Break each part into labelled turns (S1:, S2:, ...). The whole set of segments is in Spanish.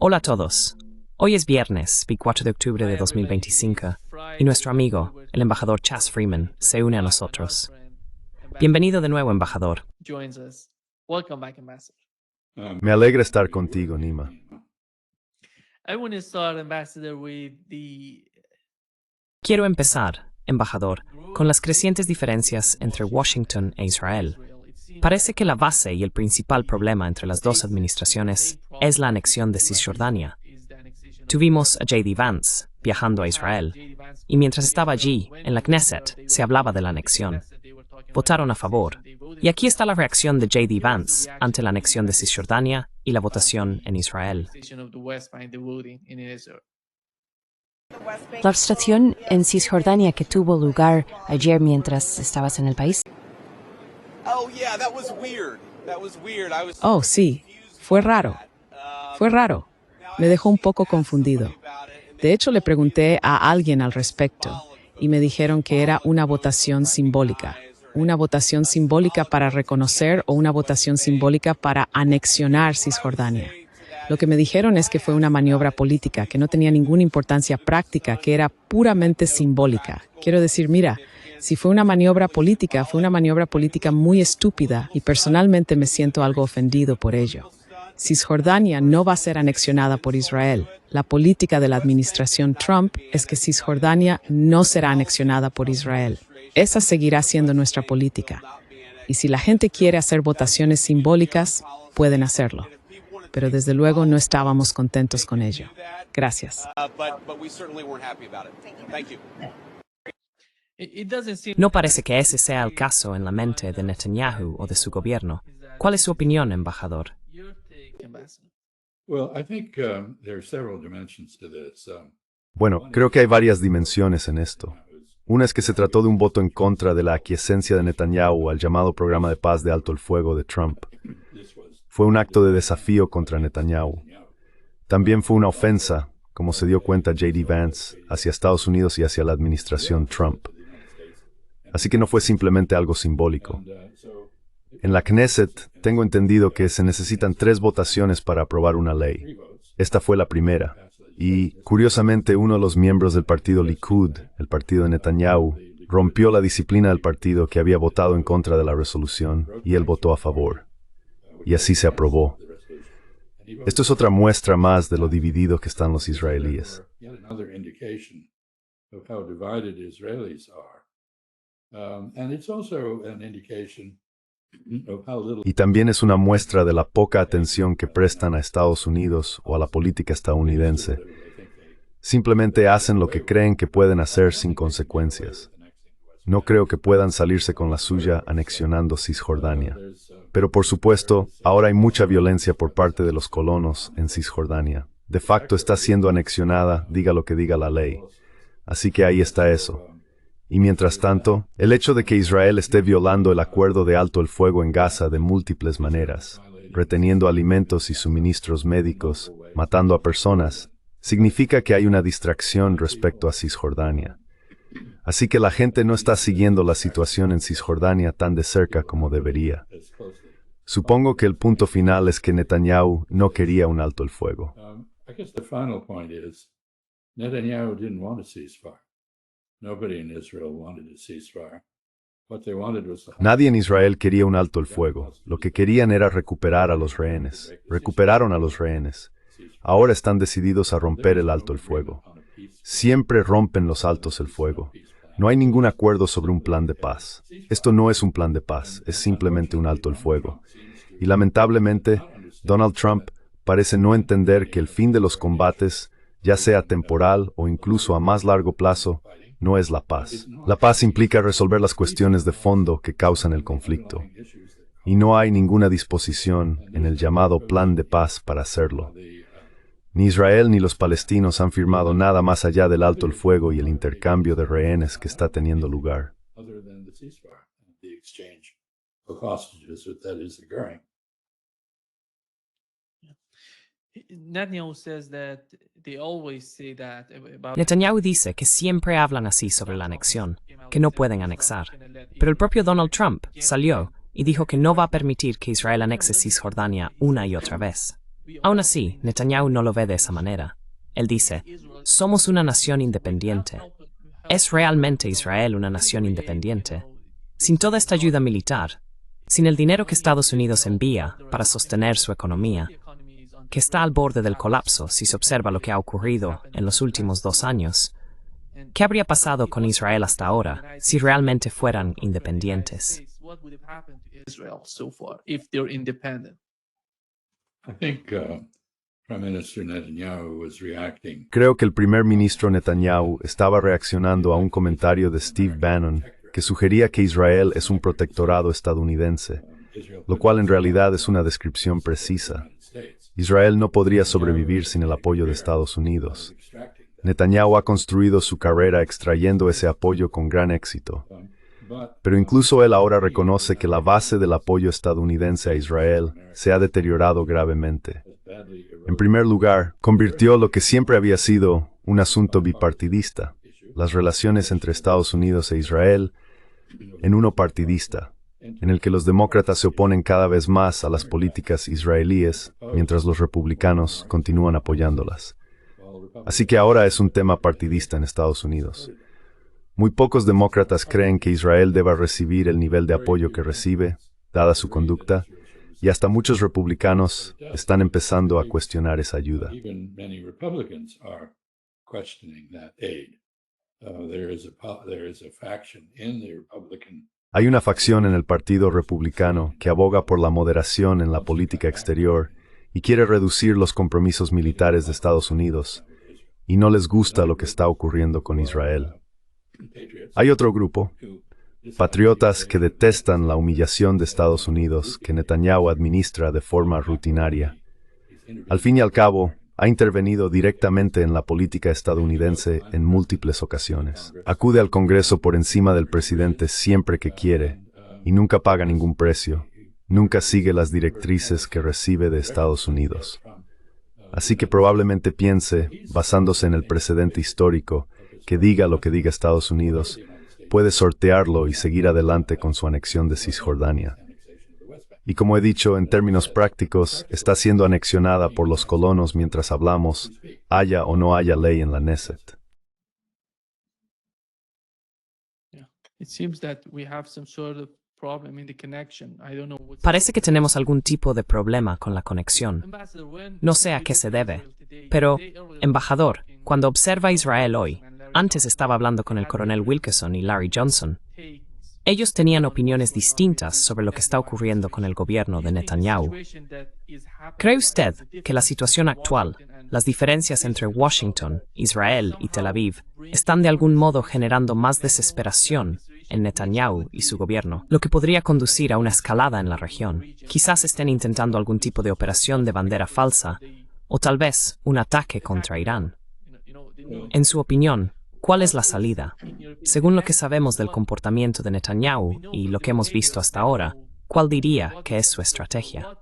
S1: Hola a todos. Hoy es viernes, 24 de octubre de 2025, y nuestro amigo, el embajador Chas Freeman, se une a nosotros. Bienvenido de nuevo, embajador.
S2: Me alegra estar contigo, Nima.
S1: Quiero empezar, embajador, con las crecientes diferencias entre Washington e Israel. Parece que la base y el principal problema entre las dos administraciones es la anexión de Cisjordania. Tuvimos a J.D. Vance viajando a Israel, y mientras estaba allí, en la Knesset, se hablaba de la anexión. Votaron a favor, y aquí está la reacción de J.D. Vance ante la anexión de Cisjordania y la votación en Israel.
S3: La abstracción en Cisjordania que tuvo lugar ayer mientras estabas en el país.
S4: Oh, sí, fue raro. Fue raro. Me dejó un poco confundido. De hecho, le pregunté a alguien al respecto y me dijeron que era una votación simbólica. Una votación simbólica para reconocer o una votación simbólica para anexionar Cisjordania. Lo que me dijeron es que fue una maniobra política, que no tenía ninguna importancia práctica, que era puramente simbólica. Quiero decir, mira, si fue una maniobra política, fue una maniobra política muy estúpida y personalmente me siento algo ofendido por ello. Cisjordania no va a ser anexionada por Israel. La política de la administración Trump es que Cisjordania no será anexionada por Israel. Esa seguirá siendo nuestra política. Y si la gente quiere hacer votaciones simbólicas, pueden hacerlo. Pero desde luego no estábamos contentos con ello. Gracias.
S1: No parece que ese sea el caso en la mente de Netanyahu o de su gobierno. ¿Cuál es su opinión, embajador?
S2: Bueno, creo que hay varias dimensiones en esto. Una es que se trató de un voto en contra de la aquiescencia de Netanyahu al llamado programa de paz de alto el fuego de Trump. Fue un acto de desafío contra Netanyahu. También fue una ofensa, como se dio cuenta J.D. Vance, hacia Estados Unidos y hacia la administración Trump. Así que no fue simplemente algo simbólico. En la Knesset, tengo entendido que se necesitan 3 votaciones para aprobar una ley. Esta fue la primera. Y, curiosamente, uno de los miembros del partido Likud, el partido de Netanyahu, rompió la disciplina del partido que había votado en contra de la resolución, y él votó a favor. Y así se aprobó. Esto es otra muestra más de lo dividido que están los israelíes. Y también es una muestra de la poca atención que prestan a Estados Unidos o a la política estadounidense. Simplemente hacen lo que creen que pueden hacer sin consecuencias. No creo que puedan salirse con la suya anexionando Cisjordania. Pero por supuesto, ahora hay mucha violencia por parte de los colonos en Cisjordania. De facto está siendo anexionada, diga lo que diga la ley. Así que ahí está eso. Y mientras tanto, el hecho de que Israel esté violando el acuerdo de alto el fuego en Gaza de múltiples maneras, reteniendo alimentos y suministros médicos, matando a personas, significa que hay una distracción respecto a Cisjordania. Así que la gente no está siguiendo la situación en Cisjordania tan de cerca como debería. Supongo que el punto final es que Netanyahu no quería un alto el fuego. Nadie en Israel quería un alto el fuego. Lo que querían era recuperar a los rehenes. Recuperaron a los rehenes. Ahora están decididos a romper el alto el fuego. Siempre rompen los altos el fuego. No hay ningún acuerdo sobre un plan de paz. Esto no es un plan de paz, es simplemente un alto el fuego. Y lamentablemente, Donald Trump parece no entender que el fin de los combates, ya sea temporal o incluso a más largo plazo, no es la paz. La paz implica resolver las cuestiones de fondo que causan el conflicto. Y no hay ninguna disposición en el llamado plan de paz para hacerlo. Ni Israel ni los palestinos han firmado nada más allá del alto el fuego y el intercambio de rehenes que está teniendo lugar.
S1: Netanyahu dice que siempre hablan así sobre la anexión, que no pueden anexar. Pero el propio Donald Trump salió y dijo que no va a permitir que Israel anexe Cisjordania una y otra vez. Aún así, Netanyahu no lo ve de esa manera. Él dice, somos una nación independiente. ¿Es realmente Israel una nación independiente? Sin toda esta ayuda militar, sin el dinero que Estados Unidos envía para sostener su economía, que está al borde del colapso si se observa lo que ha ocurrido en los últimos 2 años, ¿qué habría pasado con Israel hasta ahora si realmente fueran independientes?
S2: Creo que el primer ministro Netanyahu estaba reaccionando a un comentario de Steve Bannon que sugería que Israel es un protectorado estadounidense, lo cual en realidad es una descripción precisa. Israel no podría sobrevivir sin el apoyo de Estados Unidos. Netanyahu ha construido su carrera extrayendo ese apoyo con gran éxito. Pero incluso él ahora reconoce que la base del apoyo estadounidense a Israel se ha deteriorado gravemente. En primer lugar, convirtió lo que siempre había sido un asunto bipartidista, las relaciones entre Estados Unidos e Israel, en uno partidista, en el que los demócratas se oponen cada vez más a las políticas israelíes, mientras los republicanos continúan apoyándolas. Así que ahora es un tema partidista en Estados Unidos. Muy pocos demócratas creen que Israel deba recibir el nivel de apoyo que recibe, dada su conducta, y hasta muchos republicanos están empezando a cuestionar esa ayuda. Hay una facción en el Partido Republicano que aboga por la moderación en la política exterior y quiere reducir los compromisos militares de Estados Unidos, y no les gusta lo que está ocurriendo con Israel. Hay otro grupo, patriotas que detestan la humillación de Estados Unidos que Netanyahu administra de forma rutinaria. Al fin y al cabo, ha intervenido directamente en la política estadounidense en múltiples ocasiones. Acude al Congreso por encima del presidente siempre que quiere y nunca paga ningún precio. Nunca sigue las directrices que recibe de Estados Unidos. Así que probablemente piense, basándose en el precedente histórico, que diga lo que diga Estados Unidos, puede sortearlo y seguir adelante con su anexión de Cisjordania. Y como he dicho, en términos prácticos, está siendo anexionada por los colonos mientras hablamos, haya o no haya ley en la Knesset.
S1: Parece que tenemos algún tipo de problema con la conexión. No sé a qué se debe, pero, embajador, cuando observa a Israel hoy, antes estaba hablando con el coronel Wilkerson y Larry Johnson. Ellos tenían opiniones distintas sobre lo que está ocurriendo con el gobierno de Netanyahu. ¿Cree usted que la situación actual, las diferencias entre Washington, Israel y Tel Aviv, están de algún modo generando más desesperación en Netanyahu y su gobierno, lo que podría conducir a una escalada en la región? Quizás estén intentando algún tipo de operación de bandera falsa, o tal vez un ataque contra Irán. En su opinión, ¿cuál es la salida? Según lo que sabemos del comportamiento de Netanyahu y lo que hemos visto hasta ahora, ¿cuál diría que es su estrategia?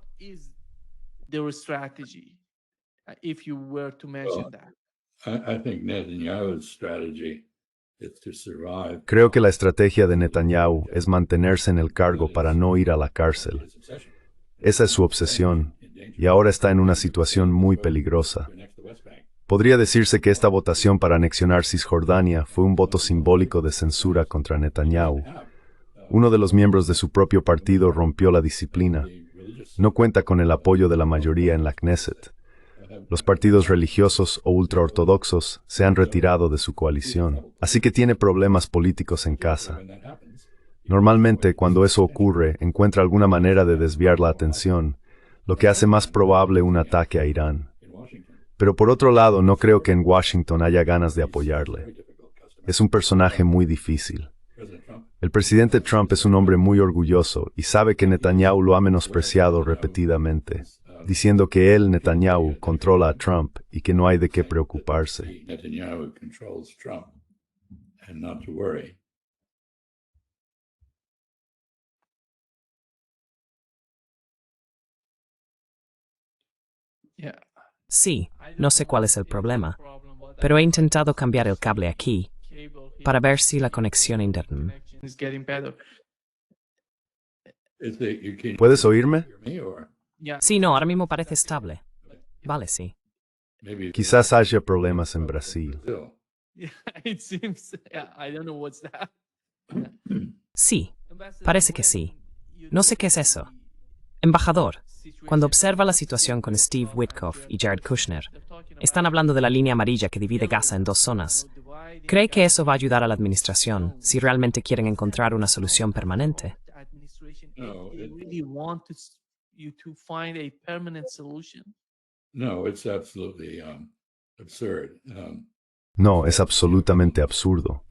S2: Creo que la estrategia de Netanyahu es mantenerse en el cargo para no ir a la cárcel. Esa es su obsesión, y ahora está en una situación muy peligrosa. Podría decirse que esta votación para anexionar Cisjordania fue un voto simbólico de censura contra Netanyahu. Uno de los miembros de su propio partido rompió la disciplina. No cuenta con el apoyo de la mayoría en la Knesset. Los partidos religiosos o ultraortodoxos se han retirado de su coalición, así que tiene problemas políticos en casa. Normalmente, cuando eso ocurre, encuentra alguna manera de desviar la atención, lo que hace más probable un ataque a Irán. Pero por otro lado, no creo que en Washington haya ganas de apoyarle. Es un personaje muy difícil. El presidente Trump es un hombre muy orgulloso y sabe que Netanyahu lo ha menospreciado repetidamente, diciendo que él, Netanyahu, controla a Trump y que no hay de qué preocuparse.
S1: Sí, no sé cuál es el problema, pero he intentado cambiar el cable aquí para ver si la conexión interna.
S2: ¿Puedes oírme?
S1: Sí, no, ahora mismo parece estable. Vale, sí.
S2: Quizás haya problemas en Brasil.
S1: Sí, parece que sí. No sé qué es eso. Embajador, cuando observa la situación con Steve Witkoff y Jared Kushner, están hablando de la línea amarilla que divide Gaza en dos zonas. ¿Cree que eso va a ayudar a la administración si realmente quieren encontrar una solución permanente?
S2: No, es absolutamente absurdo.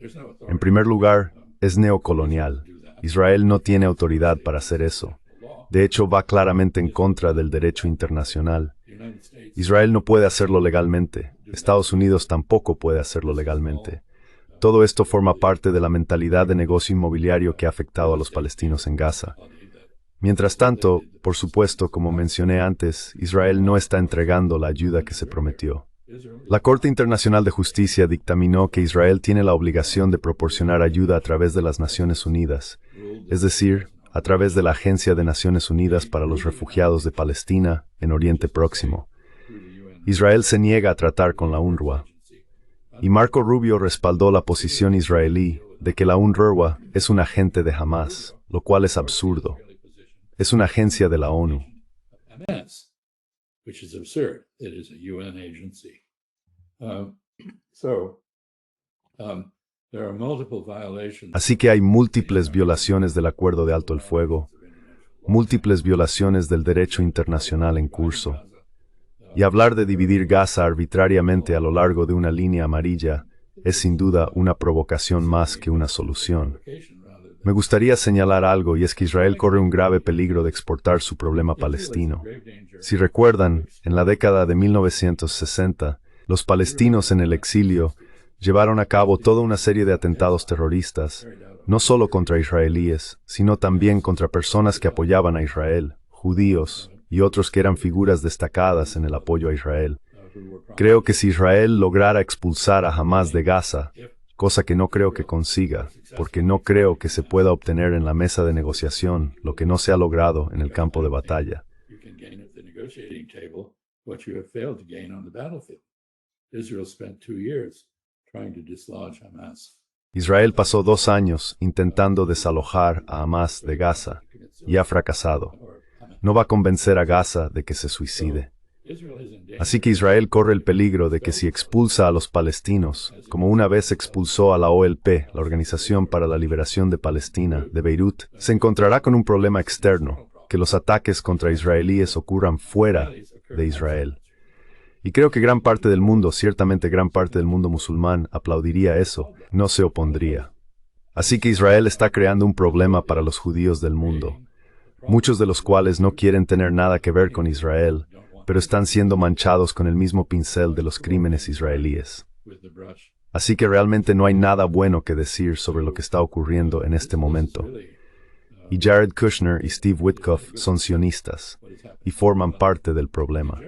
S2: En primer lugar, es neocolonial. Israel no tiene autoridad para hacer eso. De hecho, va claramente en contra del derecho internacional. Israel no puede hacerlo legalmente. Estados Unidos tampoco puede hacerlo legalmente. Todo esto forma parte de la mentalidad de negocio inmobiliario que ha afectado a los palestinos en Gaza. Mientras tanto, por supuesto, como mencioné antes, Israel no está entregando la ayuda que se prometió. La Corte Internacional de Justicia dictaminó que Israel tiene la obligación de proporcionar ayuda a través de las Naciones Unidas, es decir, a través de la Agencia de Naciones Unidas para los Refugiados de Palestina en Oriente Próximo. Israel se niega a tratar con la UNRWA. Y Marco Rubio respaldó la posición israelí de que la UNRWA es un agente de Hamas, lo cual es absurdo. Es una agencia de la ONU. Así que hay múltiples violaciones del acuerdo de alto el fuego, múltiples violaciones del derecho internacional en curso. Y hablar de dividir Gaza arbitrariamente a lo largo de una línea amarilla es sin duda una provocación más que una solución. Me gustaría señalar algo, y es que Israel corre un grave peligro de exportar su problema palestino. Si recuerdan, en la década de 1960, los palestinos en el exilio llevaron a cabo toda una serie de atentados terroristas, no solo contra israelíes, sino también contra personas que apoyaban a Israel, judíos y otros que eran figuras destacadas en el apoyo a Israel. Creo que si Israel lograra expulsar a Hamas de Gaza, cosa que no creo que consiga, porque no creo que se pueda obtener en la mesa de negociación lo que no se ha logrado en el campo de batalla. Israel pasó 2 años intentando desalojar a Hamas de Gaza y ha fracasado. No va a convencer a Gaza de que se suicide. Así que Israel corre el peligro de que si expulsa a los palestinos, como una vez expulsó a la OLP, la Organización para la Liberación de Palestina, de Beirut, se encontrará con un problema externo, que los ataques contra israelíes ocurran fuera de Israel. Y creo que gran parte del mundo, ciertamente gran parte del mundo musulmán, aplaudiría eso, no se opondría. Así que Israel está creando un problema para los judíos del mundo, muchos de los cuales no quieren tener nada que ver con Israel, pero están siendo manchados con el mismo pincel de los crímenes israelíes. Así que realmente no hay nada bueno que decir sobre lo que está ocurriendo en este momento. Y Jared Kushner y Steve Witkoff son sionistas y forman parte del problema.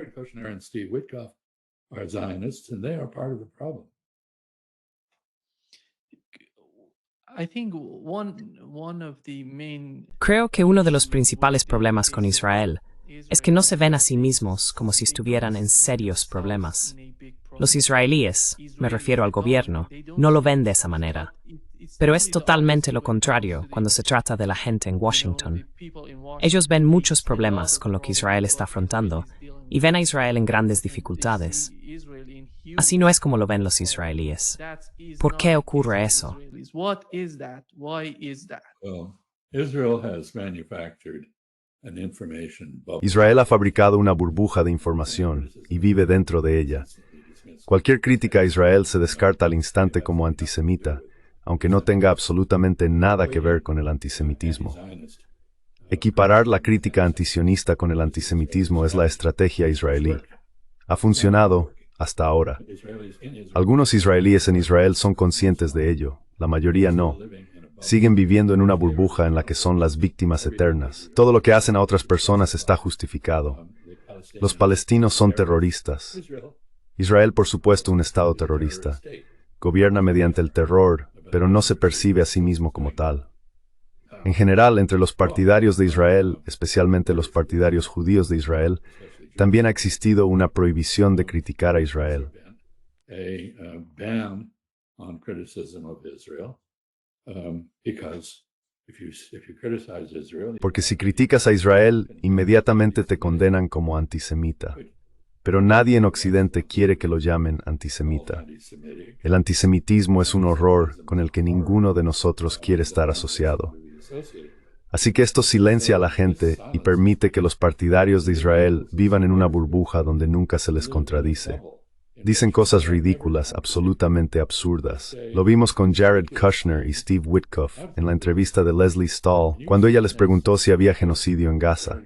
S1: Creo que uno de los principales problemas con Israel es que no se ven a sí mismos como si estuvieran en serios problemas. Los israelíes, me refiero al gobierno, no lo ven de esa manera. Pero es totalmente lo contrario cuando se trata de la gente en Washington. Ellos ven muchos problemas con lo que Israel está afrontando y ven a Israel en grandes dificultades. Así no es como lo ven los israelíes. ¿Por qué ocurre eso?
S2: Israel ha fabricado una burbuja de información y vive dentro de ella. Cualquier crítica a Israel se descarta al instante como antisemita, aunque no tenga absolutamente nada que ver con el antisemitismo. Equiparar la crítica antisionista con el antisemitismo es la estrategia israelí. Ha funcionado hasta ahora. Algunos israelíes en Israel son conscientes de ello, la mayoría no. Siguen viviendo en una burbuja en la que son las víctimas eternas. Todo lo que hacen a otras personas está justificado. Los palestinos son terroristas. Israel, por supuesto, un estado terrorista. Gobierna mediante el terror, pero no se percibe a sí mismo como tal. En general, entre los partidarios de Israel, especialmente los partidarios judíos de Israel, también ha existido una prohibición de criticar a Israel. Porque si criticas a Israel, inmediatamente te condenan como antisemita. Pero nadie en Occidente quiere que lo llamen antisemita. El antisemitismo es un horror con el que ninguno de nosotros quiere estar asociado. Así que esto silencia a la gente y permite que los partidarios de Israel vivan en una burbuja donde nunca se les contradice. Dicen cosas ridículas, absolutamente absurdas. Lo vimos con Jared Kushner y Steve Witkoff en la entrevista de Leslie Stahl, cuando ella les preguntó si había genocidio en Gaza.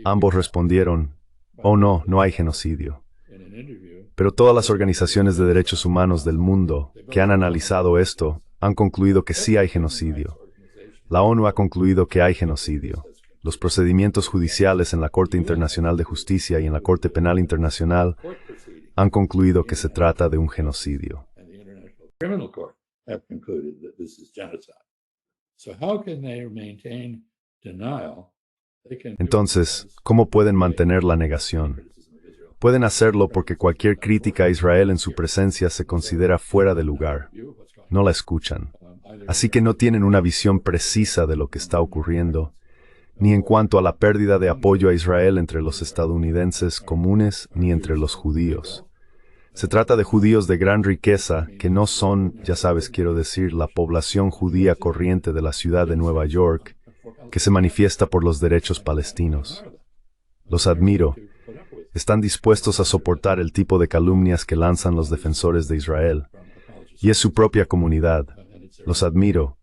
S2: Ambos respondieron, "Oh no, no hay genocidio". Pero todas las organizaciones de derechos humanos del mundo que han analizado esto han concluido que sí hay genocidio. La ONU ha concluido que hay genocidio. Los procedimientos judiciales en la Corte Internacional de Justicia y en la Corte Penal Internacional han concluido que se trata de un genocidio. Entonces, ¿cómo pueden mantener la negación? Pueden hacerlo porque cualquier crítica a Israel en su presencia se considera fuera de lugar. No la escuchan. Así que no tienen una visión precisa de lo que está ocurriendo, ni en cuanto a la pérdida de apoyo a Israel entre los estadounidenses comunes ni entre los judíos. Se trata de judíos de gran riqueza que no son, ya sabes, quiero decir, la población judía corriente de la ciudad de Nueva York, que se manifiesta por los derechos palestinos. Los admiro. Están dispuestos a soportar el tipo de calumnias que lanzan los defensores de Israel. Y es su propia comunidad. Los admiro.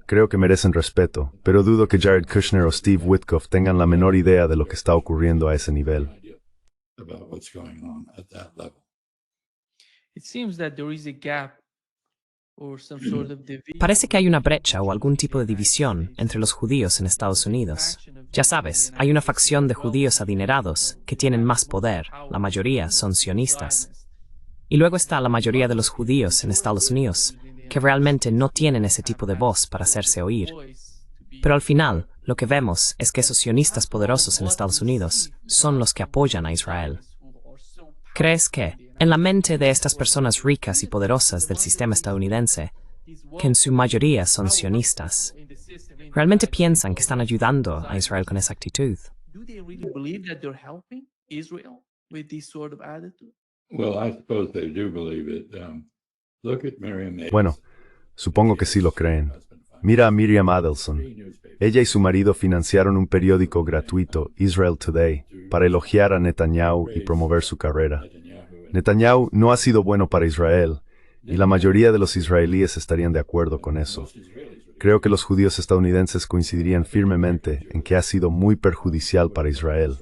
S2: Creo que merecen respeto, pero dudo que Jared Kushner o Steve Witkoff tengan la menor idea de lo que está ocurriendo a ese nivel.
S1: Parece que hay una brecha o algún tipo de división entre los judíos en Estados Unidos. Ya sabes, hay una facción de judíos adinerados que tienen más poder, la mayoría son sionistas. Y luego está la mayoría de los judíos en Estados Unidos, que realmente no tienen ese tipo de voz para hacerse oír. Pero al final, lo que vemos es que esos sionistas poderosos en Estados Unidos son los que apoyan a Israel. ¿Crees que, en la mente de estas personas ricas y poderosas del sistema estadounidense, que en su mayoría son sionistas, realmente piensan que están ayudando a Israel con esa actitud?
S2: Bueno, supongo que sí lo creen. Mira a Miriam Adelson. Ella y su marido financiaron un periódico gratuito, Israel Today, para elogiar a Netanyahu y promover su carrera. Netanyahu no ha sido bueno para Israel, y la mayoría de los israelíes estarían de acuerdo con eso. Creo que los judíos estadounidenses coincidirían firmemente en que ha sido muy perjudicial para Israel.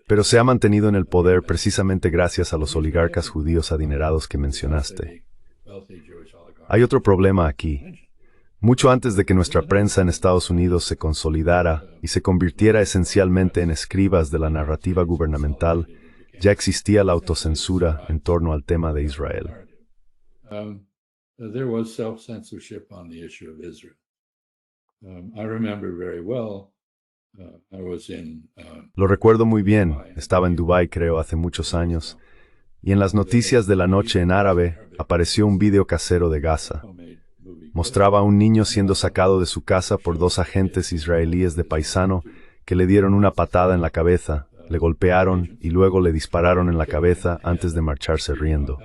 S2: Pero se ha mantenido en el poder precisamente gracias a los oligarcas judíos adinerados que mencionaste. Hay otro problema aquí. Mucho antes de que nuestra prensa en Estados Unidos se consolidara y se convirtiera esencialmente en escribas de la narrativa gubernamental, ya existía la autocensura en torno al tema de Israel. Lo recuerdo muy bien, estaba en Dubái creo hace muchos años, y en las noticias de la noche en árabe apareció un video casero de Gaza. Mostraba a un niño siendo sacado de su casa por dos agentes israelíes de paisano que le dieron una patada en la cabeza, le golpearon y luego le dispararon en la cabeza antes de marcharse riendo.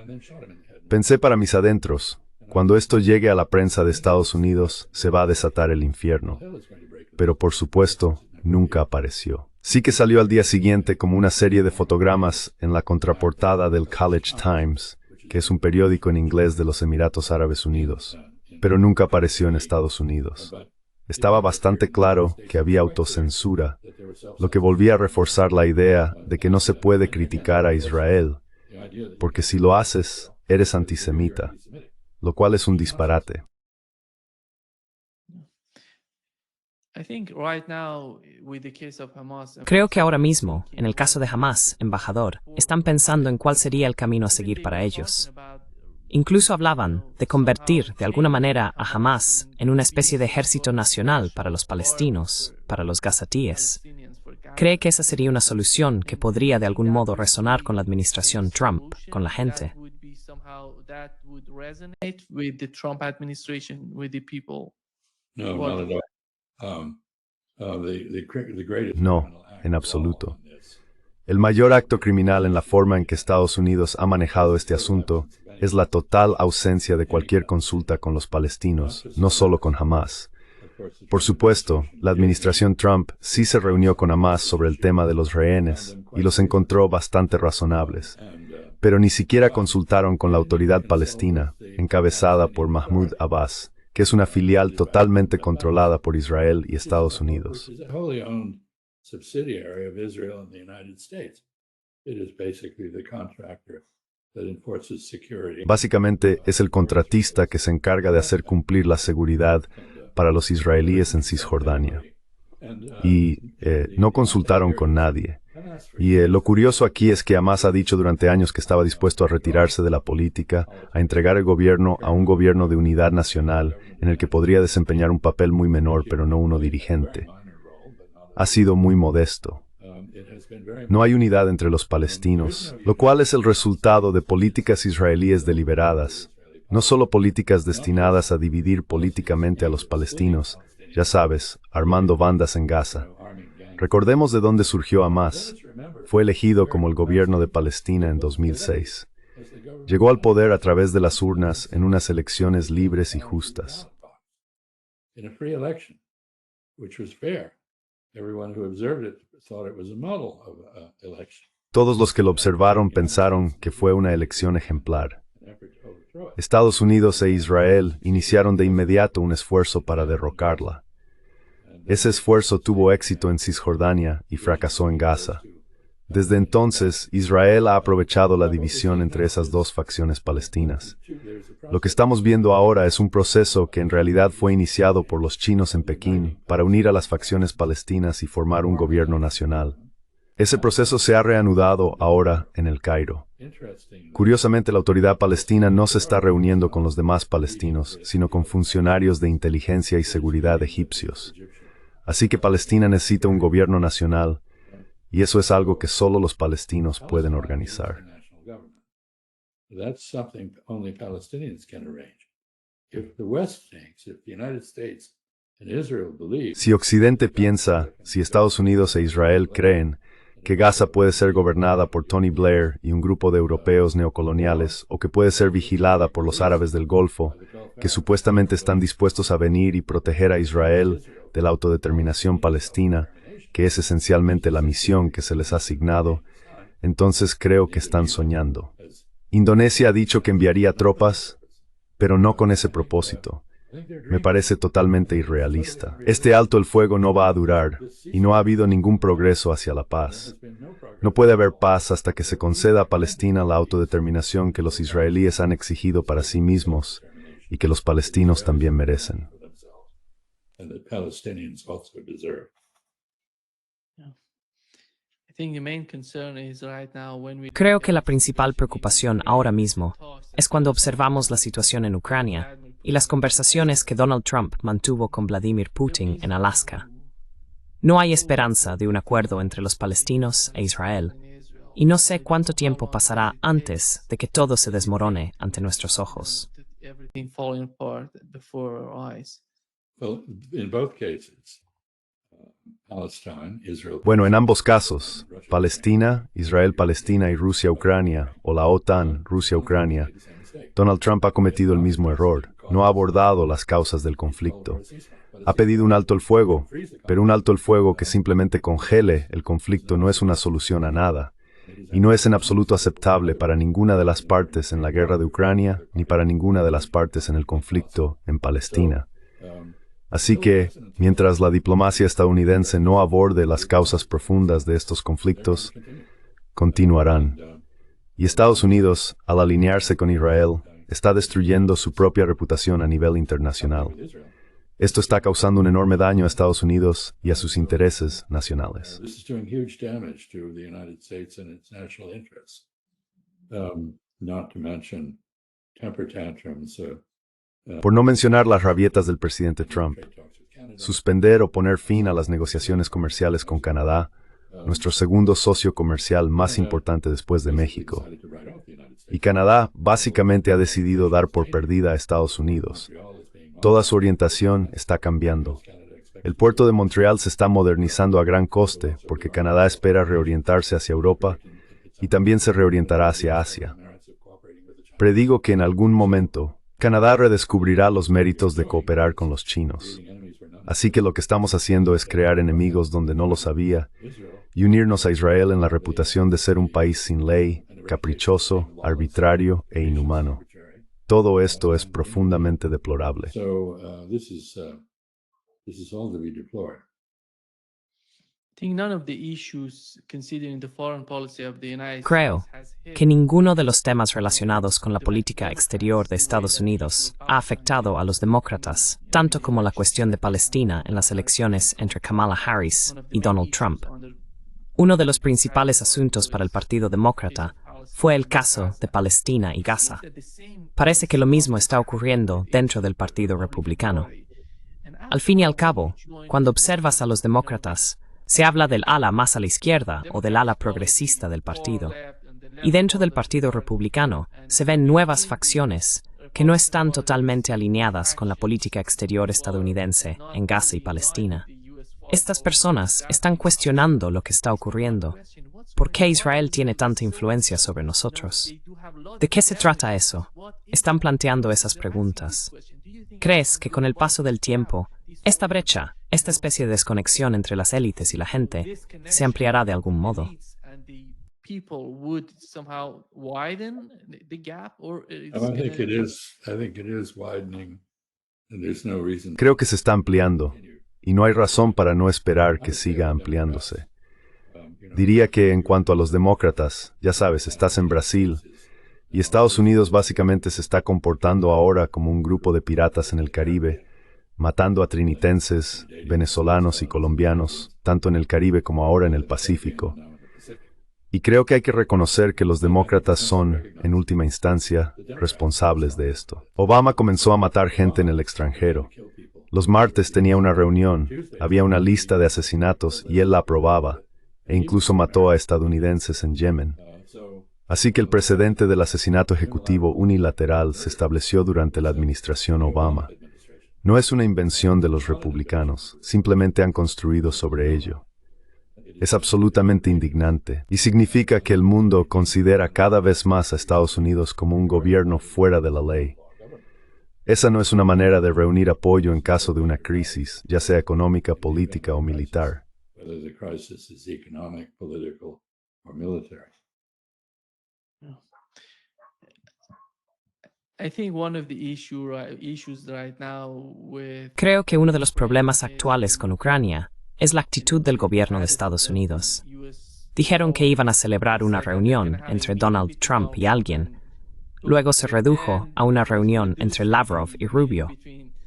S2: Pensé para mis adentros, cuando esto llegue a la prensa de Estados Unidos, se va a desatar el infierno. Pero por supuesto, nunca apareció. Sí que salió al día siguiente como una serie de fotogramas en la contraportada del College Times, que es un periódico en inglés de los Emiratos Árabes Unidos, pero nunca apareció en Estados Unidos. Estaba bastante claro que había autocensura, lo que volvía a reforzar la idea de que no se puede criticar a Israel, porque si lo haces, eres antisemita, lo cual es un disparate.
S1: Creo que ahora mismo, en el caso de Hamás, embajador, están pensando en cuál sería el camino a seguir para ellos. Incluso hablaban de convertir de alguna manera a Hamás en una especie de ejército nacional para los palestinos, para los gazatíes. ¿Cree que esa sería una solución que podría de algún modo resonar con la administración Trump, con la gente?
S2: No, en absoluto. El mayor acto criminal en la forma en que Estados Unidos ha manejado este asunto es la total ausencia de cualquier consulta con los palestinos, no solo con Hamás. Por supuesto, la administración Trump sí se reunió con Hamás sobre el tema de los rehenes y los encontró bastante razonables, pero ni siquiera consultaron con la autoridad palestina, encabezada por Mahmoud Abbas, que es una filial totalmente controlada por Israel y Estados Unidos. Básicamente es el contratista que se encarga de hacer cumplir la seguridad para los israelíes en Cisjordania. Y no consultaron con nadie. Y lo curioso aquí es que Hamás ha dicho durante años que estaba dispuesto a retirarse de la política, a entregar el gobierno a un gobierno de unidad nacional, en el que podría desempeñar un papel muy menor, pero no uno dirigente. Ha sido muy modesto. No hay unidad entre los palestinos, lo cual es el resultado de políticas israelíes deliberadas, no solo políticas destinadas a dividir políticamente a los palestinos, ya sabes, armando bandas en Gaza. Recordemos de dónde surgió Hamás. Fue elegido como el gobierno de Palestina en 2006. Llegó al poder a través de las urnas en unas elecciones libres y justas. Todos los que lo observaron pensaron que fue una elección ejemplar. Estados Unidos e Israel iniciaron de inmediato un esfuerzo para derrocarla. Ese esfuerzo tuvo éxito en Cisjordania y fracasó en Gaza. Desde entonces, Israel ha aprovechado la división entre esas dos facciones palestinas. Lo que estamos viendo ahora es un proceso que en realidad fue iniciado por los chinos en Pekín para unir a las facciones palestinas y formar un gobierno nacional. Ese proceso se ha reanudado ahora en el Cairo. Curiosamente, la autoridad palestina no se está reuniendo con los demás palestinos, sino con funcionarios de inteligencia y seguridad egipcios. Así que Palestina necesita un gobierno nacional, y eso es algo que solo los palestinos pueden organizar. Si Occidente piensa, si Estados Unidos e Israel creen, que Gaza puede ser gobernada por Tony Blair y un grupo de europeos neocoloniales, o que puede ser vigilada por los árabes del Golfo, que supuestamente están dispuestos a venir y proteger a Israel de la autodeterminación palestina, que es esencialmente la misión que se les ha asignado, entonces creo que están soñando. Indonesia ha dicho que enviaría tropas, pero no con ese propósito. Me parece totalmente irrealista. Este alto el fuego no va a durar, y no ha habido ningún progreso hacia la paz. No puede haber paz hasta que se conceda a Palestina la autodeterminación que los israelíes han exigido para sí mismos, y que los palestinos también merecen.
S1: Creo que la principal preocupación ahora mismo es cuando observamos la situación en Ucrania y las conversaciones que Donald Trump mantuvo con Vladimir Putin en Alaska. No hay esperanza de un acuerdo entre los palestinos e Israel, y no sé cuánto tiempo pasará antes de que todo se desmorone ante nuestros ojos.
S2: Bueno, en ambos casos, Palestina, Israel-Palestina y Rusia-Ucrania, o la OTAN, Rusia-Ucrania, Donald Trump ha cometido el mismo error. No ha abordado las causas del conflicto. Ha pedido un alto el fuego, pero un alto el fuego que simplemente congele el conflicto no es una solución a nada, y no es en absoluto aceptable para ninguna de las partes en la guerra de Ucrania, ni para ninguna de las partes en el conflicto en Palestina. Así que, mientras la diplomacia estadounidense no aborde las causas profundas de estos conflictos, continuarán. Y Estados Unidos, al alinearse con Israel, está destruyendo su propia reputación a nivel internacional. Esto está causando un enorme daño a Estados Unidos y a sus intereses nacionales. Por no mencionar las rabietas del presidente Trump, suspender o poner fin a las negociaciones comerciales con Canadá, nuestro segundo socio comercial más importante después de México. Y Canadá básicamente ha decidido dar por perdida a Estados Unidos. Toda su orientación está cambiando. El puerto de Montreal se está modernizando a gran coste porque Canadá espera reorientarse hacia Europa y también se reorientará hacia Asia. Predigo que en algún momento, Canadá redescubrirá los méritos de cooperar con los chinos. Así que lo que estamos haciendo es crear enemigos donde no los había y unirnos a Israel en la reputación de ser un país sin ley, caprichoso, arbitrario e inhumano. Todo esto es profundamente deplorable.
S1: Creo que ninguno de los temas relacionados con la política exterior de Estados Unidos ha afectado a los demócratas, tanto como la cuestión de Palestina en las elecciones entre Kamala Harris y Donald Trump. Uno de los principales asuntos para el Partido Demócrata fue el caso de Palestina y Gaza. Parece que lo mismo está ocurriendo dentro del Partido Republicano. Al fin y al cabo, cuando observas a los demócratas, se habla del ala más a la izquierda o del ala progresista del partido. Y dentro del Partido Republicano se ven nuevas facciones que no están totalmente alineadas con la política exterior estadounidense en Gaza y Palestina. Estas personas están cuestionando lo que está ocurriendo. ¿Por qué Israel tiene tanta influencia sobre nosotros? ¿De qué se trata eso? Están planteando esas preguntas. ¿Crees que con el paso del tiempo, esta brecha, esta especie de desconexión entre las élites y la gente, se ampliará de algún modo?
S2: Creo que se está ampliando, y no hay razón para no esperar que siga ampliándose. Diría que en cuanto a los demócratas, ya sabes, estás en Brasil, y Estados Unidos básicamente se está comportando ahora como un grupo de piratas en el Caribe, matando a trinitenses, venezolanos y colombianos, tanto en el Caribe como ahora en el Pacífico. Y creo que hay que reconocer que los demócratas son, en última instancia, responsables de esto. Obama comenzó a matar gente en el extranjero. Los martes tenía una reunión, había una lista de asesinatos y él la aprobaba, e incluso mató a estadounidenses en Yemen. Así que el precedente del asesinato ejecutivo unilateral se estableció durante la administración Obama. No es una invención de los republicanos, simplemente han construido sobre ello. Es absolutamente indignante y significa que el mundo considera cada vez más a Estados Unidos como un gobierno fuera de la ley. Esa no es una manera de reunir apoyo en caso de una crisis, ya sea económica, política o militar.
S1: Creo que uno de los problemas actuales con Ucrania es la actitud del gobierno de Estados Unidos. Dijeron que iban a celebrar una reunión entre Donald Trump y alguien. Luego se redujo a una reunión entre Lavrov y Rubio.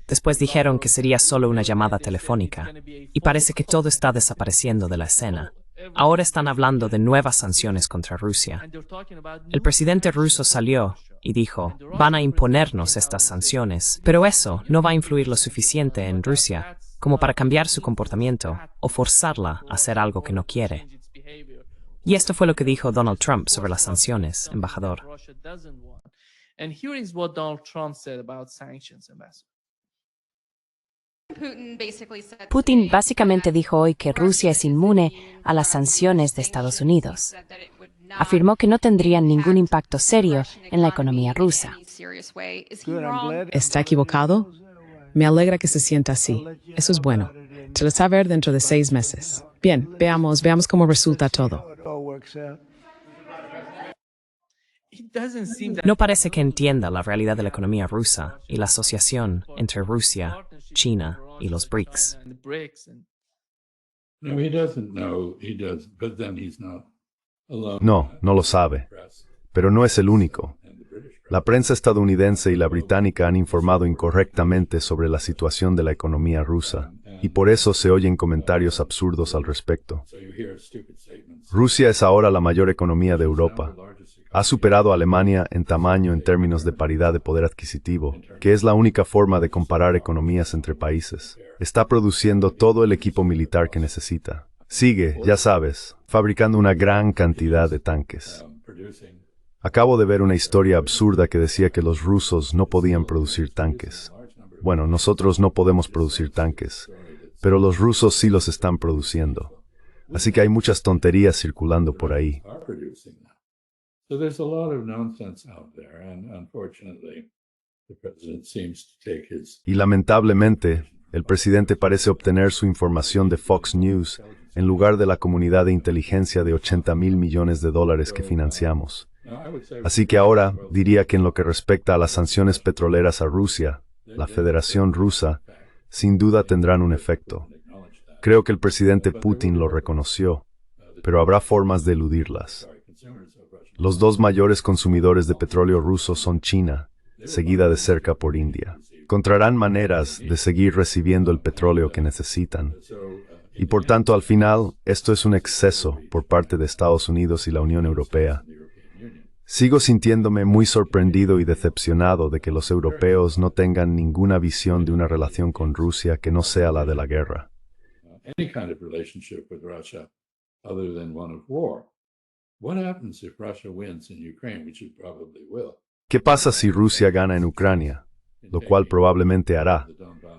S1: Después dijeron que sería solo una llamada telefónica. Y parece que todo está desapareciendo de la escena. Ahora están hablando de nuevas sanciones contra Rusia. El presidente ruso salió y dijo, van a imponernos estas sanciones, pero eso no va a influir lo suficiente en Rusia como para cambiar su comportamiento o forzarla a hacer algo que no quiere. Y esto fue lo que dijo Donald Trump sobre las sanciones, embajador.
S3: Putin básicamente dijo hoy que Rusia es inmune a las sanciones de Estados Unidos. Afirmó que no tendrían ningún impacto serio en la economía rusa.
S4: ¿Está equivocado? Me alegra que se sienta así. Eso es bueno. Se lo sabrá ver dentro de 6 meses. Bien, veamos cómo resulta todo.
S1: No parece que entienda la realidad de la economía rusa y la asociación entre Rusia, China y los BRICS.
S2: No, no lo sabe. Pero no es el único. La prensa estadounidense y la británica han informado incorrectamente sobre la situación de la economía rusa, y por eso se oyen comentarios absurdos al respecto. Rusia es ahora la mayor economía de Europa. Ha superado a Alemania en tamaño en términos de paridad de poder adquisitivo, que es la única forma de comparar economías entre países. Está produciendo todo el equipo militar que necesita. Sigue, ya sabes, fabricando una gran cantidad de tanques. Acabo de ver una historia absurda que decía que los rusos no podían producir tanques. Bueno, nosotros no podemos producir tanques, pero los rusos sí los están produciendo. Así que hay muchas tonterías circulando por ahí. Y lamentablemente, el presidente parece obtener su información de Fox News en lugar de la comunidad de inteligencia de 80.000 millones de dólares que financiamos. Así que ahora diría que en lo que respecta a las sanciones petroleras a Rusia, la Federación Rusa, sin duda tendrán un efecto. Creo que el presidente Putin lo reconoció, pero habrá formas de eludirlas. Los dos mayores consumidores de petróleo rusos son China, seguida de cerca por India. Encontrarán maneras de seguir recibiendo el petróleo que necesitan. Y por tanto, al final, esto es un exceso por parte de Estados Unidos y la Unión Europea. Sigo sintiéndome muy sorprendido y decepcionado de que los europeos no tengan ninguna visión de una relación con Rusia que no sea la de la guerra. ¿Qué pasa si Rusia gana en Ucrania? Lo cual probablemente hará.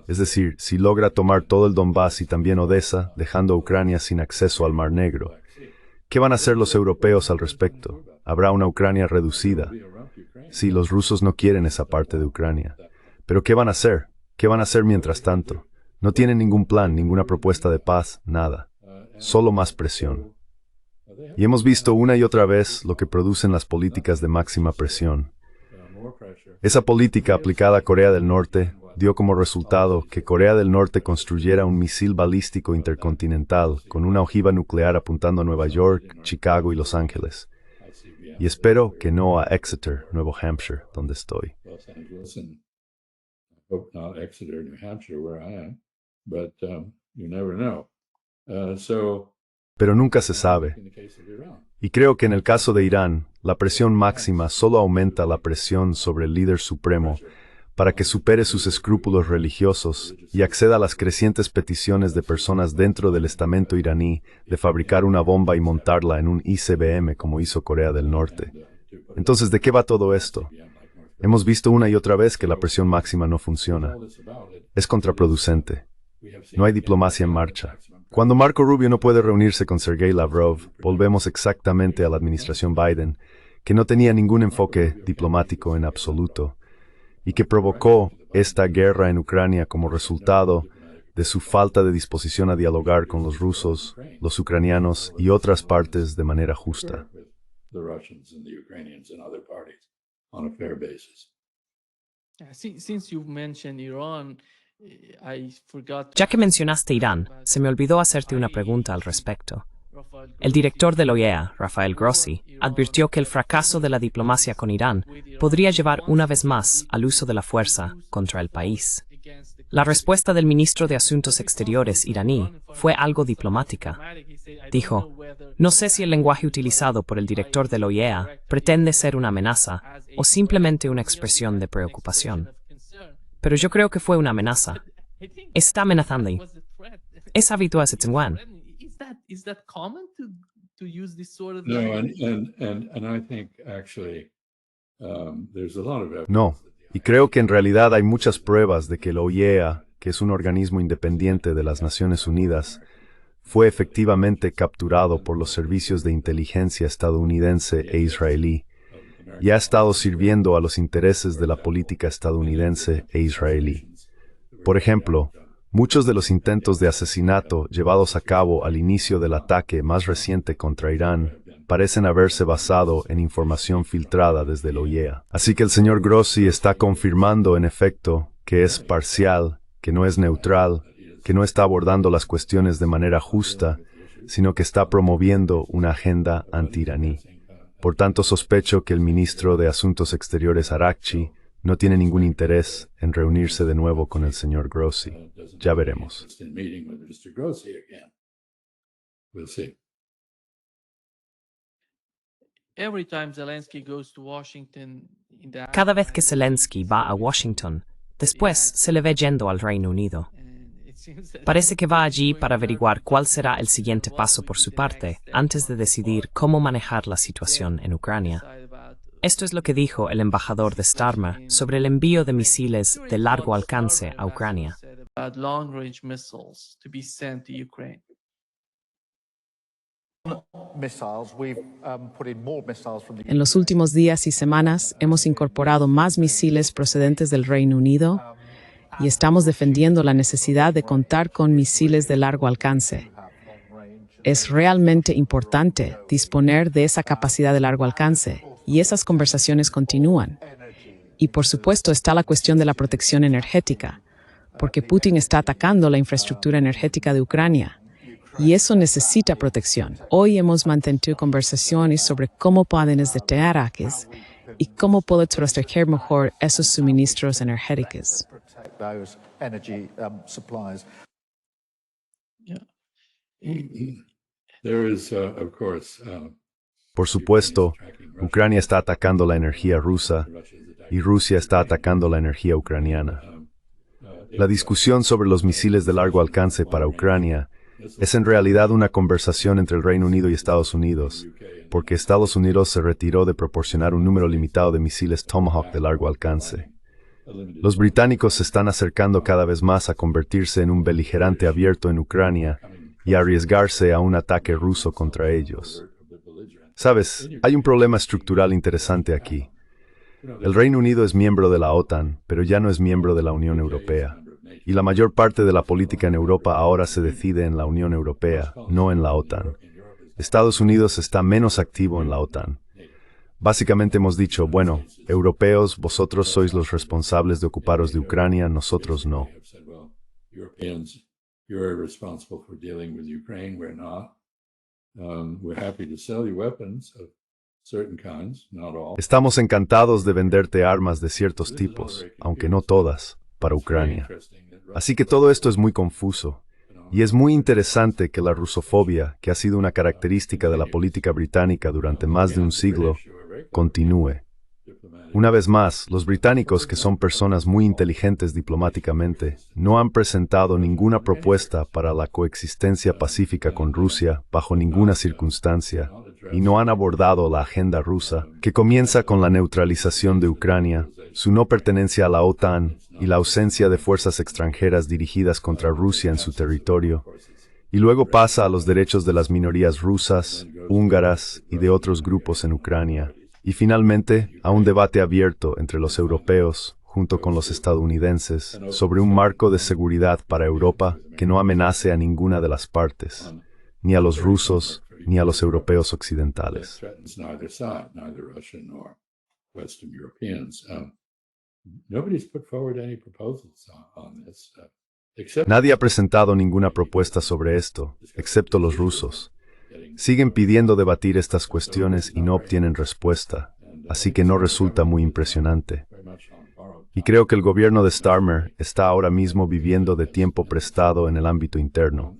S2: Es decir, si logra tomar todo el Donbass y también Odessa, dejando a Ucrania sin acceso al Mar Negro. ¿Qué van a hacer los europeos al respecto? ¿Habrá una Ucrania reducida? Sí, los rusos no quieren esa parte de Ucrania. ¿Pero qué van a hacer? ¿Qué van a hacer mientras tanto? No tienen ningún plan, ninguna propuesta de paz, nada. Solo más presión. Y hemos visto una y otra vez lo que producen las políticas de máxima presión. Esa política aplicada a Corea del Norte dio como resultado que Corea del Norte construyera un misil balístico intercontinental con una ojiva nuclear apuntando a Nueva York, Chicago y Los Ángeles. Y espero que no a Exeter, Nuevo Hampshire, donde estoy. Pero nunca se sabe. Y creo que en el caso de Irán, la presión máxima solo aumenta la presión sobre el líder supremo para que supere sus escrúpulos religiosos y acceda a las crecientes peticiones de personas dentro del estamento iraní de fabricar una bomba y montarla en un ICBM como hizo Corea del Norte. Entonces, ¿de qué va todo esto? Hemos visto una y otra vez que la presión máxima no funciona. Es contraproducente. No hay diplomacia en marcha. Cuando Marco Rubio no puede reunirse con Sergei Lavrov, volvemos exactamente a la administración Biden, que no tenía ningún enfoque diplomático en absoluto, y que provocó esta guerra en Ucrania como resultado de su falta de disposición a dialogar con los rusos, los ucranianos y otras partes de manera justa.
S1: Ya que mencionaste Irán, se me olvidó hacerte una pregunta al respecto. El director de la OEA, Rafael Grossi, advirtió que el fracaso de la diplomacia con Irán podría llevar una vez más al uso de la fuerza contra el país. La respuesta del ministro de Asuntos Exteriores iraní fue algo diplomática. Dijo, no sé si el lenguaje utilizado por el director de la OEA pretende ser una amenaza o simplemente una expresión de preocupación. Pero yo creo que fue una amenaza. Está amenazando. Es habitual a Taiwán.
S2: No, y creo que en realidad hay muchas pruebas de que la OEA, que es un organismo independiente de las Naciones Unidas, fue efectivamente capturado por los servicios de inteligencia estadounidense e israelí, y ha estado sirviendo a los intereses de la política estadounidense e israelí. Por ejemplo, muchos de los intentos de asesinato llevados a cabo al inicio del ataque más reciente contra Irán parecen haberse basado en información filtrada desde la OEA. Así que el señor Grossi está confirmando, en efecto, que es parcial, que no es neutral, que no está abordando las cuestiones de manera justa, sino que está promoviendo una agenda anti-iraní. Por tanto, sospecho que el ministro de Asuntos Exteriores Araghchi no tiene ningún interés en reunirse de nuevo con el señor Grossi. Ya veremos.
S1: Cada vez que Zelensky va a Washington, después se le ve yendo al Reino Unido. Parece que va allí para averiguar cuál será el siguiente paso por su parte, antes de decidir cómo manejar la situación en Ucrania. Esto es lo que dijo el embajador de Starmer sobre el envío de misiles de largo alcance a Ucrania.
S4: En los últimos días y semanas hemos incorporado más misiles procedentes del Reino Unido y estamos defendiendo la necesidad de contar con misiles de largo alcance. Es realmente importante disponer de esa capacidad de largo alcance y esas conversaciones continúan. Y por supuesto está la cuestión de la protección energética, porque Putin está atacando la infraestructura energética de Ucrania. Y eso necesita protección. Hoy hemos mantenido conversaciones sobre cómo pueden detener ataques y cómo poder proteger mejor esos suministros energéticos.
S2: Por supuesto, Ucrania está atacando la energía rusa y Rusia está atacando la energía ucraniana. La discusión sobre los misiles de largo alcance para Ucrania es en realidad una conversación entre el Reino Unido y Estados Unidos, porque Estados Unidos se retiró de proporcionar un número limitado de misiles Tomahawk de largo alcance. Los británicos se están acercando cada vez más a convertirse en un beligerante abierto en Ucrania y a arriesgarse a un ataque ruso contra ellos. Sabes, hay un problema estructural interesante aquí. El Reino Unido es miembro de la OTAN, pero ya no es miembro de la Unión Europea. Y la mayor parte de la política en Europa ahora se decide en la Unión Europea, no en la OTAN. Estados Unidos está menos activo en la OTAN. Básicamente hemos dicho, bueno, europeos, vosotros sois los responsables de ocuparos de Ucrania, nosotros no. Estamos encantados de venderte armas de ciertos tipos, aunque no todas, para Ucrania. Así que todo esto es muy confuso, y es muy interesante que la rusofobia, que ha sido una característica de la política británica durante más de un siglo, continúe. Una vez más, los británicos, que son personas muy inteligentes diplomáticamente, no han presentado ninguna propuesta para la coexistencia pacífica con Rusia bajo ninguna circunstancia, y no han abordado la agenda rusa, que comienza con la neutralización de Ucrania, su no pertenencia a la OTAN y la ausencia de fuerzas extranjeras dirigidas contra Rusia en su territorio, y luego pasa a los derechos de las minorías rusas, húngaras y de otros grupos en Ucrania, y finalmente a un debate abierto entre los europeos, junto con los estadounidenses, sobre un marco de seguridad para Europa que no amenace a ninguna de las partes, ni a los rusos, ni a los europeos occidentales. Nadie ha presentado ninguna propuesta sobre esto, excepto los rusos. Siguen pidiendo debatir estas cuestiones y no obtienen respuesta, así que no resulta muy impresionante. Y creo que el gobierno de Starmer está ahora mismo viviendo de tiempo prestado en el ámbito interno.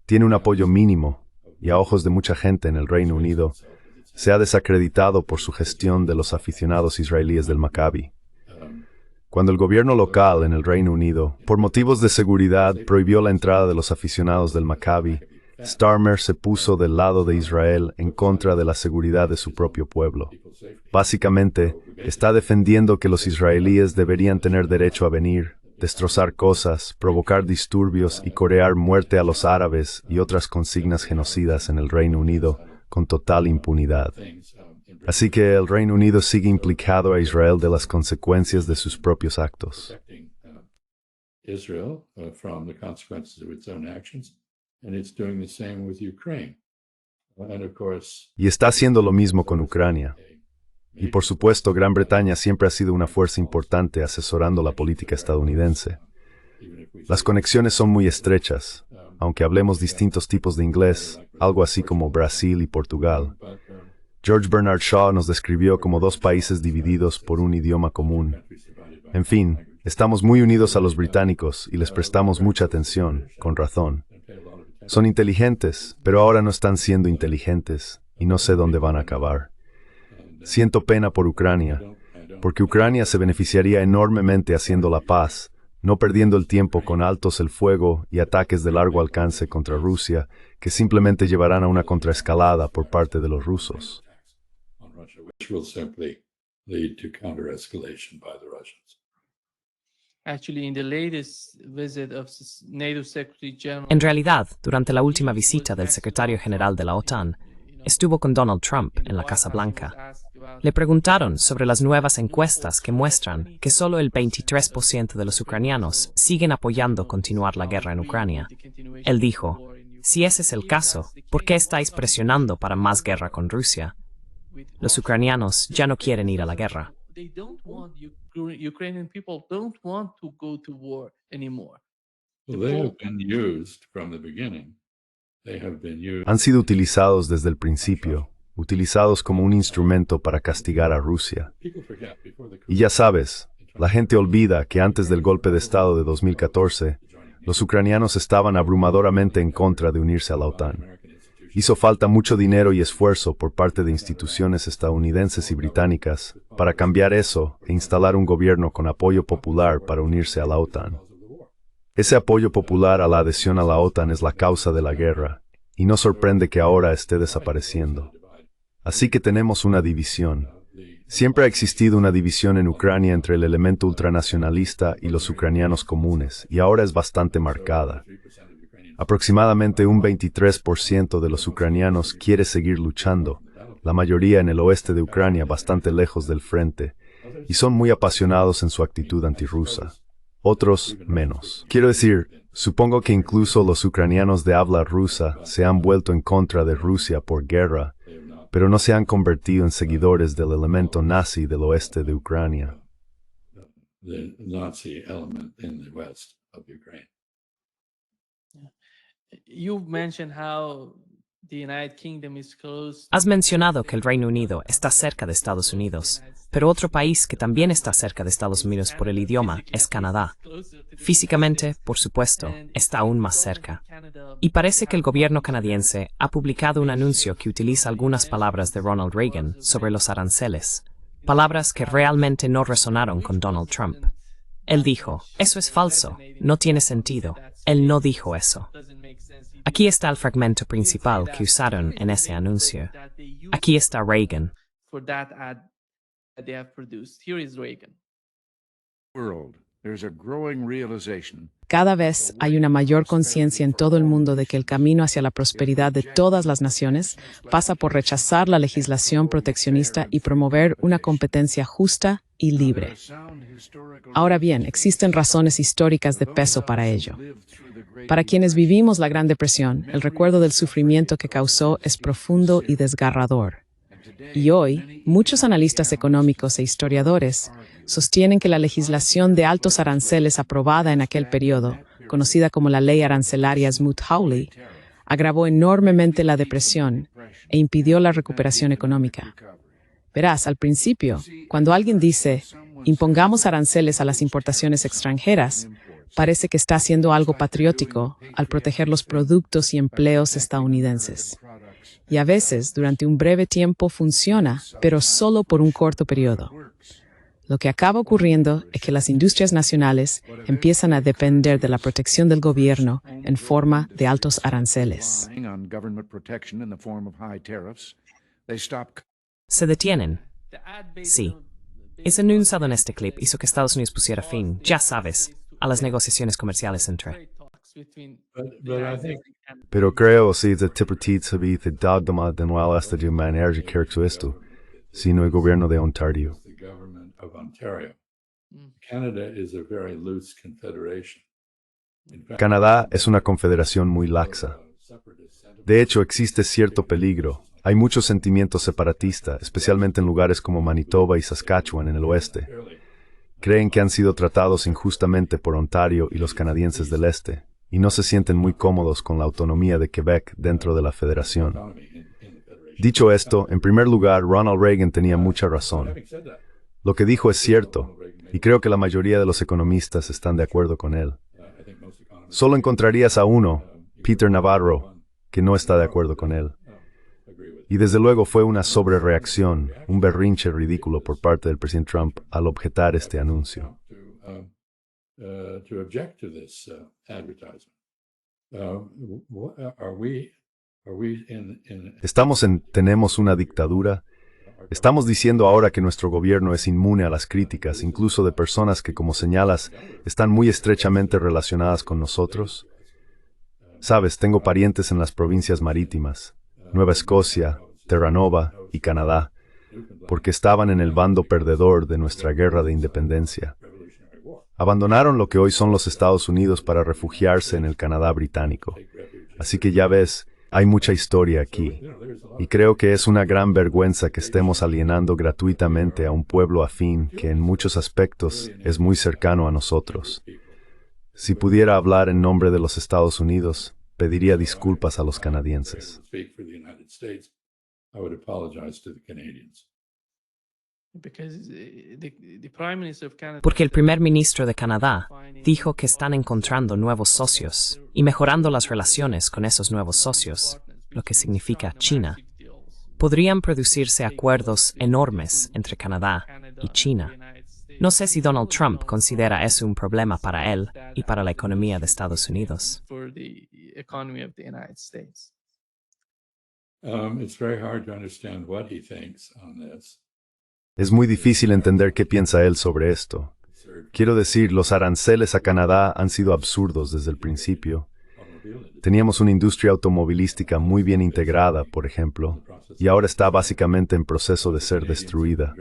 S2: Tiene un apoyo mínimo, y a ojos de mucha gente en el Reino Unido, se ha desacreditado por su gestión de los aficionados israelíes del Maccabi. Cuando el gobierno local en el Reino Unido, por motivos de seguridad, prohibió la entrada de los aficionados del Maccabi, Starmer se puso del lado de Israel en contra de la seguridad de su propio pueblo. Básicamente, está defendiendo que los israelíes deberían tener derecho a venir, destrozar cosas, provocar disturbios y corear muerte a los árabes y otras consignas genocidas en el Reino Unido con total impunidad. Así que el Reino Unido sigue implicado a Israel de las consecuencias de sus propios actos. Y está haciendo lo mismo con Ucrania. Y por supuesto, Gran Bretaña siempre ha sido una fuerza importante asesorando la política estadounidense. Las conexiones son muy estrechas, aunque hablemos distintos tipos de inglés, algo así como Brasil y Portugal. George Bernard Shaw nos describió como dos países divididos por un idioma común. En fin, estamos muy unidos a los británicos y les prestamos mucha atención, con razón. Son inteligentes, pero ahora no están siendo inteligentes, y no sé dónde van a acabar. Siento pena por Ucrania, porque Ucrania se beneficiaría enormemente haciendo la paz, no perdiendo el tiempo con altos el fuego y ataques de largo alcance contra Rusia, que simplemente llevarán a una contraescalada por parte de los rusos.
S1: En realidad, durante la última visita del secretario general de la OTAN, estuvo con Donald Trump en la Casa Blanca. Le preguntaron sobre las nuevas encuestas que muestran que solo el 23% de los ucranianos siguen apoyando continuar la guerra en Ucrania. Él dijo, si ese es el caso, ¿por qué estáis presionando para más guerra con Rusia? Los ucranianos ya no quieren ir a la guerra.
S2: Han sido utilizados desde el principio, utilizados como un instrumento para castigar a Rusia. Y ya sabes, la gente olvida que antes del golpe de Estado de 2014, los ucranianos estaban abrumadoramente en contra de unirse a la OTAN. Hizo falta mucho dinero y esfuerzo por parte de instituciones estadounidenses y británicas para cambiar eso e instalar un gobierno con apoyo popular para unirse a la OTAN. Ese apoyo popular a la adhesión a la OTAN es la causa de la guerra, y no sorprende que ahora esté desapareciendo. Así que tenemos una división. Siempre ha existido una división en Ucrania entre el elemento ultranacionalista y los ucranianos comunes, y ahora es bastante marcada. Aproximadamente un 23% de los ucranianos quiere seguir luchando, la mayoría en el oeste de Ucrania bastante lejos del frente, y son muy apasionados en su actitud antirrusa. Otros menos. Quiero decir, supongo que incluso los ucranianos de habla rusa se han vuelto en contra de Rusia por guerra, pero no se han convertido en seguidores del elemento nazi del oeste de Ucrania.
S1: Has mencionado que el Reino Unido está cerca de Estados Unidos, pero otro país que también está cerca de Estados Unidos por el idioma es Canadá. Físicamente, por supuesto, está aún más cerca. Y parece que el gobierno canadiense ha publicado un anuncio que utiliza algunas palabras de Ronald Reagan sobre los aranceles, palabras que realmente no resonaron con Donald Trump. Él dijo, eso es falso, no tiene sentido. Él no dijo eso. Aquí está el fragmento principal que usaron en ese anuncio. Aquí está Reagan.
S4: Cada vez hay una mayor conciencia en todo el mundo de que el camino hacia la prosperidad de todas las naciones pasa por rechazar la legislación proteccionista y promover una competencia justa y libre. Ahora bien, existen razones históricas de peso para ello. Para quienes vivimos la Gran Depresión, el recuerdo del sufrimiento que causó es profundo y desgarrador. Y hoy, muchos analistas económicos e historiadores sostienen que la legislación de altos aranceles aprobada en aquel periodo, conocida como la Ley Arancelaria Smoot-Hawley, agravó enormemente la depresión e impidió la recuperación económica. Verás, al principio, cuando alguien dice, impongamos aranceles a las importaciones extranjeras, parece que está haciendo algo patriótico al proteger los productos y empleos estadounidenses. Y a veces, durante un breve tiempo, funciona, pero solo por un corto periodo. Lo que acaba ocurriendo es que las industrias nacionales empiezan a depender de la protección del gobierno en forma de altos aranceles.
S1: Se detienen. Sí. Ese enunciado en este clip hizo que Estados Unidos pusiera fin, ya sabes, a las negociaciones comerciales entre.
S2: Pero creo si de tippertit sabí de dogma de no hasta de manera que esto, sino el gobierno de Ontario. Canadá es una confederación muy laxa. De hecho, existe cierto peligro. Hay mucho sentimiento separatista, especialmente en lugares como Manitoba y Saskatchewan en el oeste. Creen que han sido tratados injustamente por Ontario y los canadienses del este, y no se sienten muy cómodos con la autonomía de Quebec dentro de la federación. Dicho esto, en primer lugar, Ronald Reagan tenía mucha razón. Lo que dijo es cierto, y creo que la mayoría de los economistas están de acuerdo con él. Solo encontrarías a uno, Peter Navarro, que no está de acuerdo con él. Y desde luego fue una sobrereacción, un berrinche ridículo por parte del presidente Trump al objetar este anuncio.
S5: to object to this advertisement. Are we
S2: Tenemos una dictadura. Estamos diciendo ahora que nuestro gobierno es inmune a las críticas, incluso de personas que, como señalas, están muy estrechamente relacionadas con nosotros. Sabes, tengo parientes en las provincias marítimas, Nueva Escocia, Terranova y Canadá, porque estaban en el bando perdedor de nuestra guerra de independencia. Abandonaron lo que hoy son los Estados Unidos para refugiarse en el Canadá británico. Así que ya ves, hay mucha historia aquí, y creo que es una gran vergüenza que estemos alienando gratuitamente a un pueblo afín que en muchos aspectos es muy cercano a nosotros. Si pudiera hablar en nombre de los Estados Unidos, pediría disculpas a los canadienses.
S1: Porque el primer ministro de Canadá dijo que están encontrando nuevos socios y mejorando las relaciones con esos nuevos socios, lo que significa China. Podrían producirse acuerdos enormes entre Canadá y China. No sé si Donald Trump considera eso un problema para él y para la economía de Estados Unidos.
S2: Es muy difícil entender qué piensa él sobre esto. Quiero decir, los aranceles a Canadá han sido absurdos desde el principio. Teníamos una industria automovilística muy bien integrada, por ejemplo, y ahora está básicamente en proceso de ser destruida.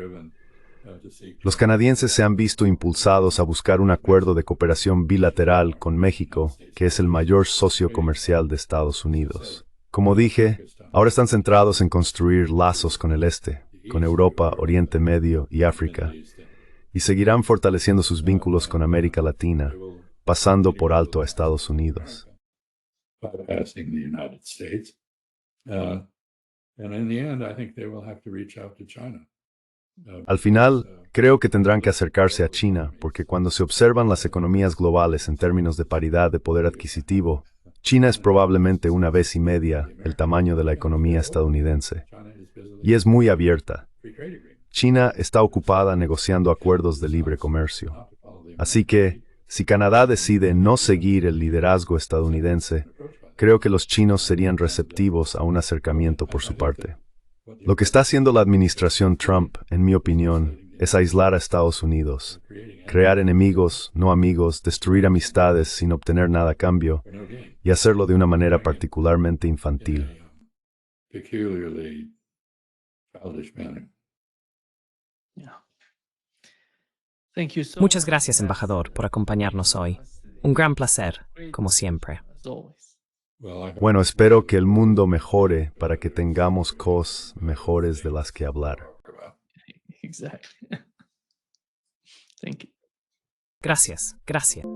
S2: Los canadienses se han visto impulsados a buscar un acuerdo de cooperación bilateral con México, que es el mayor socio comercial de Estados Unidos. Como dije, ahora están centrados en construir lazos con el este, con Europa, Oriente Medio y África, y seguirán fortaleciendo sus vínculos con América Latina, pasando por alto a Estados Unidos. Al final, creo que tendrán que acercarse a China, porque cuando se observan las economías globales en términos de paridad de poder adquisitivo, China es probablemente 1,5 veces el tamaño de la economía estadounidense. Y es muy abierta. China está ocupada negociando acuerdos de libre comercio. Así que, si Canadá decide no seguir el liderazgo estadounidense, creo que los chinos serían receptivos a un acercamiento por su parte. Lo que está haciendo la administración Trump, en mi opinión, es aislar a Estados Unidos, crear enemigos, no amigos, destruir amistades sin obtener nada a cambio, y hacerlo de una manera particularmente infantil.
S1: Muchas gracias, embajador, por acompañarnos hoy. Un gran placer, como siempre.
S2: Bueno, espero que el mundo mejore para que tengamos cosas mejores de las que hablar.
S1: Gracias, gracias.